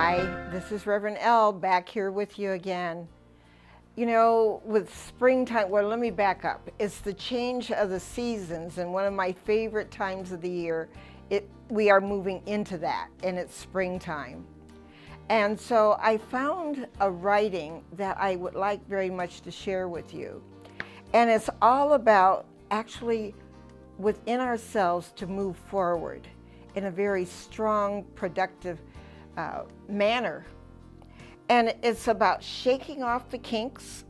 Hi, this is Reverend L back here with you again. You know, with springtime, well, let me back up. It's the change of the seasons, and one of my favorite times of the year. We are moving into that, and it's springtime. And so I found a writing that I would like very much to share with you. And it's all about actually within ourselves to move forward in a very strong, productive manner. And it's about shaking off the kinks,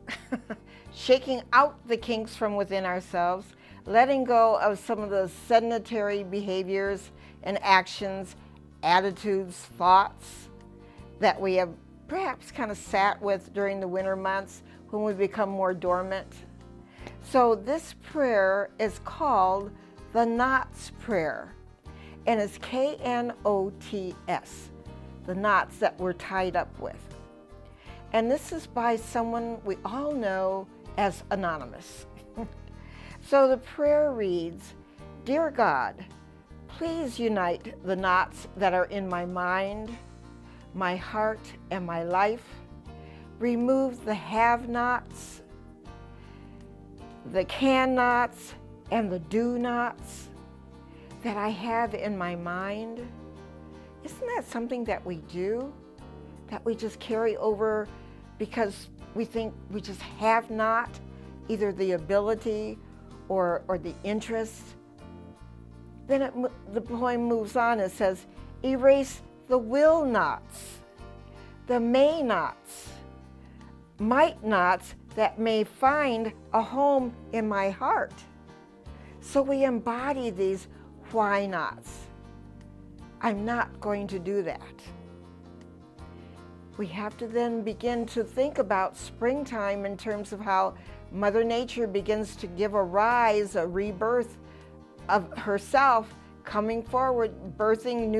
shaking out the kinks from within ourselves, letting go of some of those sedentary behaviors and actions, attitudes, thoughts that we have perhaps kind of sat with during the winter months when we become more dormant. So this prayer is called the Knots Prayer, and it's K-N-O-T-S, the knots that we're tied up with. And this is by someone we all know as Anonymous. So the prayer reads, "Dear God, please unite the knots that are in my mind, my heart, and my life. Remove the have-nots, the can-nots, and the do-nots that I have in my mind." Isn't that something that we do? That we just carry over because we think we just have not either the ability or the interest. Then the poem moves on. It says, "Erase the will nots, the may nots, might nots that may find a home in my heart." So we embody these why nots. I'm not going to do that. We have to then begin to think about springtime in terms of how Mother Nature begins to give a rise, a rebirth of herself, coming forward, birthing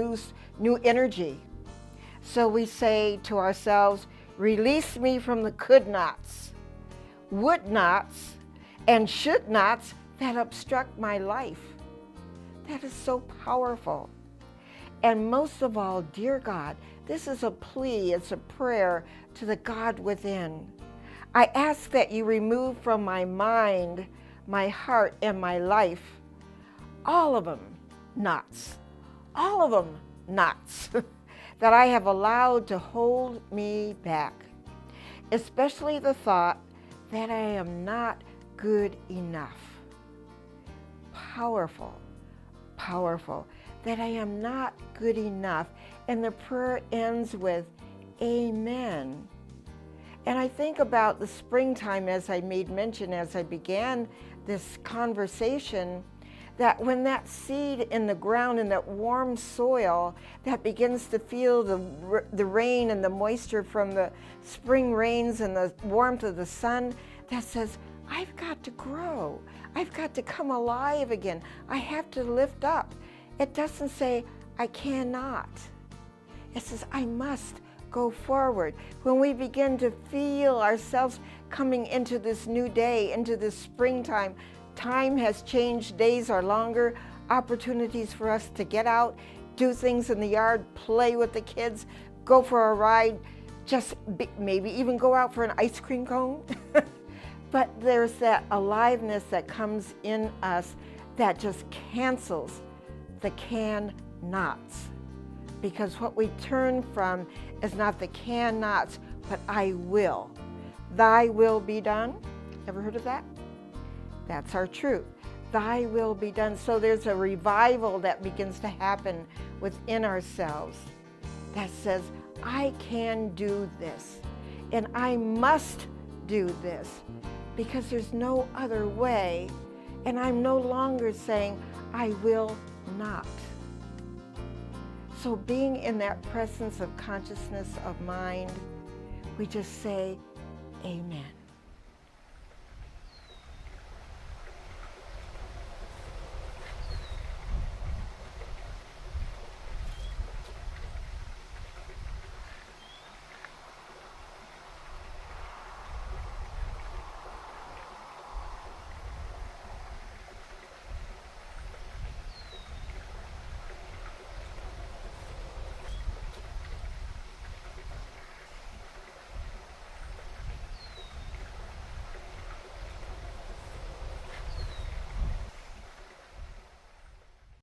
new energy. So we say to ourselves, release me from the could nots, would nots, and should nots that obstruct my life. That is so powerful. And most of all, dear God, this is a plea, it's a prayer to the God within. I ask that you remove from my mind, my heart, and my life, all of them knots, all of them knots that I have allowed to hold me back, especially the thought that I am not good enough. Powerful, powerful. That I am not good enough. And the prayer ends with, Amen. And I think about the springtime, as I made mention as I began this conversation, that when that seed in the ground, in that warm soil, that begins to feel the rain and the moisture from the spring rains and the warmth of the sun, that says, I've got to grow. I've got to come alive again. I have to lift up. It doesn't say, I cannot. It says, I must go forward. When we begin to feel ourselves coming into this new day, into this springtime, time has changed, days are longer, opportunities for us to get out, do things in the yard, play with the kids, go for a ride, maybe even go out for an ice cream cone. But there's that aliveness that comes in us that just cancels the can-nots, because what we turn from is not the can-nots, but I will. Thy will be done. Ever heard of that? That's our truth. Thy will be done. So there's a revival that begins to happen within ourselves that says, I can do this, and I must do this, because there's no other way, and I'm no longer saying, I will not. So being in that presence of consciousness of mind, we just say, Amen.